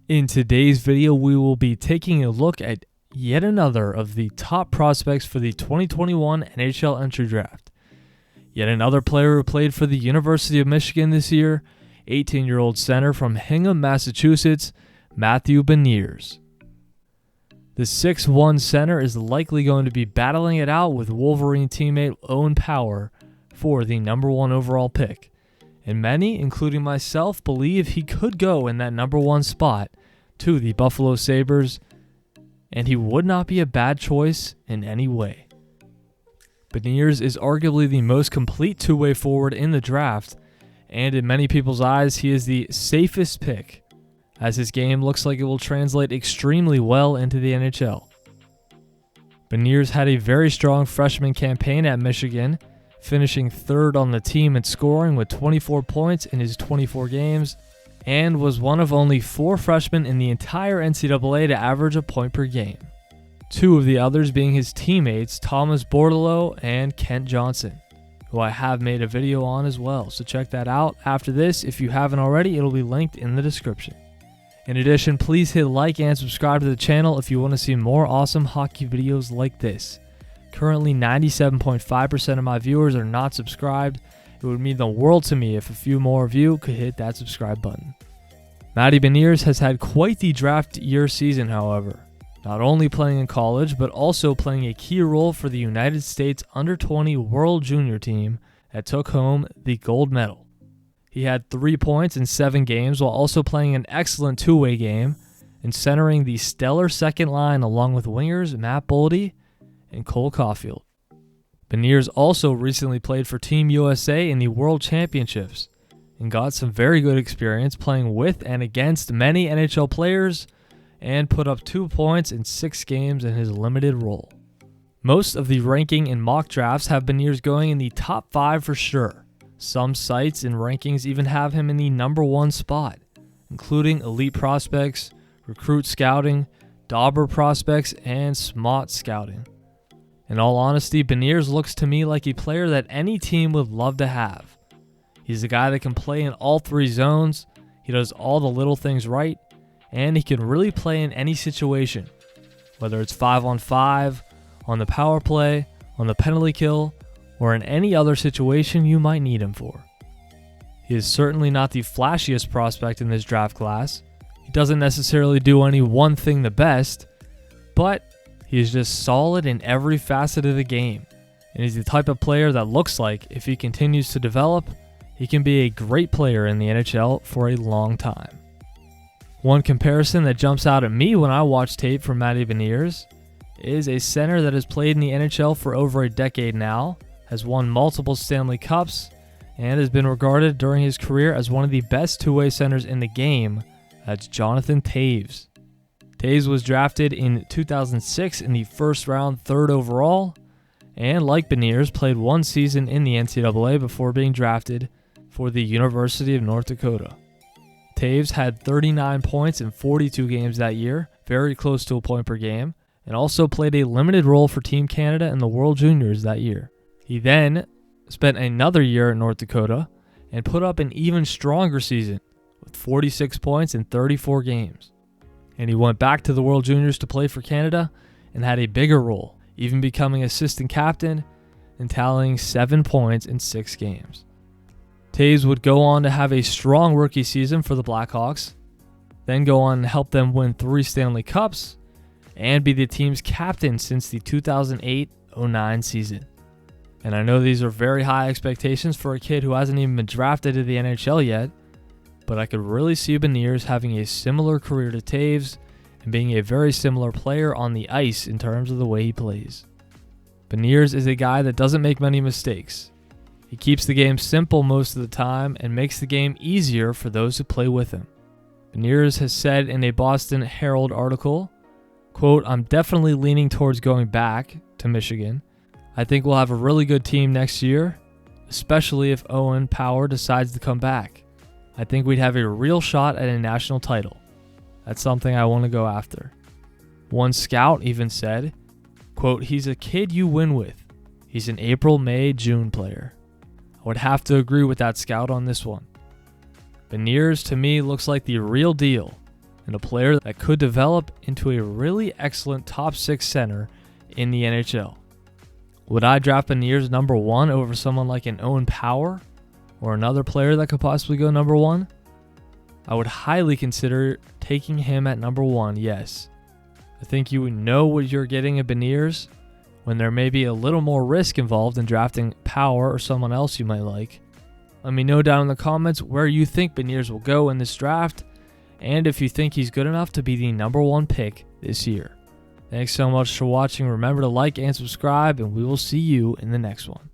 In today's video, we will be taking a look at yet another of the top prospects for the 2021 NHL Entry Draft. Yet another player who played for the University of Michigan this year, 18-year-old center from Hingham, Massachusetts, Matty Beniers. The 6'1" center is likely going to be battling it out with Wolverine teammate Owen Power for the number 1 overall pick. And many, including myself, believe he could go in that number 1 spot to the Buffalo Sabres, and he would not be a bad choice in any way. Beniers is arguably the most complete two-way forward in the draft, and in many people's eyes, he is the safest pick, as his game looks like it will translate extremely well into the NHL. Beniers had a very strong freshman campaign at Michigan, finishing 3rd on the team in scoring with 24 points in his 24 games, and was one of only 4 freshmen in the entire NCAA to average a point per game. 2 of the others being his teammates Thomas Bordeleau and Kent Johnson, who I have made a video on as well, so check that out after this. If you haven't already, it'll be linked in the description. In addition, please hit like and subscribe to the channel if you want to see more awesome hockey videos like this. Currently, 97.5% of my viewers are not subscribed. It would mean the world to me if a few more of you could hit that subscribe button. Matty Beniers has had quite the draft year season, however, not only playing in college, but also playing a key role for the United States Under-20 World Junior team that took home the gold medal. He had 3 points in 7 games while also playing an excellent two-way game and centering the stellar second line along with wingers Matt Boldy and Cole Caulfield. Beniers also recently played for Team USA in the World Championships and got some very good experience playing with and against many NHL players and put up 2 points in 6 games in his limited role. Most of the ranking and mock drafts have Beniers going in the top 5 for sure. Some sites and rankings even have him in the number 1 spot, including Elite Prospects, Recruit Scouting, Dauber Prospects, and Smart Scouting. In all honesty, Beniers looks to me like a player that any team would love to have. He's a guy that can play in all 3 zones, he does all the little things right, and he can really play in any situation, whether it's 5-on-5, on the power play, on the penalty kill, or in any other situation you might need him for. He is certainly not the flashiest prospect in this draft class. He doesn't necessarily do any one thing the best, but he is just solid in every facet of the game, and he's the type of player that looks like if he continues to develop, he can be a great player in the NHL for a long time. One comparison that jumps out at me when I watch tape from Matty Beniers is a center that has played in the NHL for over a decade now, has won multiple Stanley Cups, and has been regarded during his career as one of the best two-way centers in the game. That's Jonathan Toews. Toews was drafted in 2006 in the first round, 3rd overall, and like Beniers, played 1 season in the NCAA before being drafted for the University of North Dakota. Toews had 39 points in 42 games that year, very close to a point per game, and also played a limited role for Team Canada in the World Juniors that year. He then spent another year in North Dakota and put up an even stronger season with 46 points in 34 games. And he went back to the World Juniors to play for Canada and had a bigger role, even becoming assistant captain and tallying 7 points in 6 games. Toews would go on to have a strong rookie season for the Blackhawks, then go on and help them win 3 Stanley Cups, and be the team's captain since the 2008-09 season. And I know these are very high expectations for a kid who hasn't even been drafted to the NHL yet, but I could really see Beniers having a similar career to Toews and being a very similar player on the ice in terms of the way he plays. Beniers is a guy that doesn't make many mistakes. He keeps the game simple most of the time and makes the game easier for those who play with him. Beniers has said in a Boston Herald article, quote, "I'm definitely leaning towards going back to Michigan. I think we'll have a really good team next year, especially if Owen Power decides to come back. I think we'd have a real shot at a national title. That's something I want to go after." One scout even said, quote, "He's a kid you win with. He's an April, May, June player." I would have to agree with that scout on this one. Beniers to me looks like the real deal, and a player that could develop into a really excellent top 6 center in the NHL. Would I draft Beniers number 1 over someone like an Owen Power or another player that could possibly go number 1? I would highly consider taking him at number 1, yes. I think you know what you're getting at Beniers when there may be a little more risk involved in drafting Power or someone else you might like. Let me know down in the comments where you think Beniers will go in this draft and if you think he's good enough to be the number 1 pick this year. Thanks so much for watching. Remember to like and subscribe, and we will see you in the next one.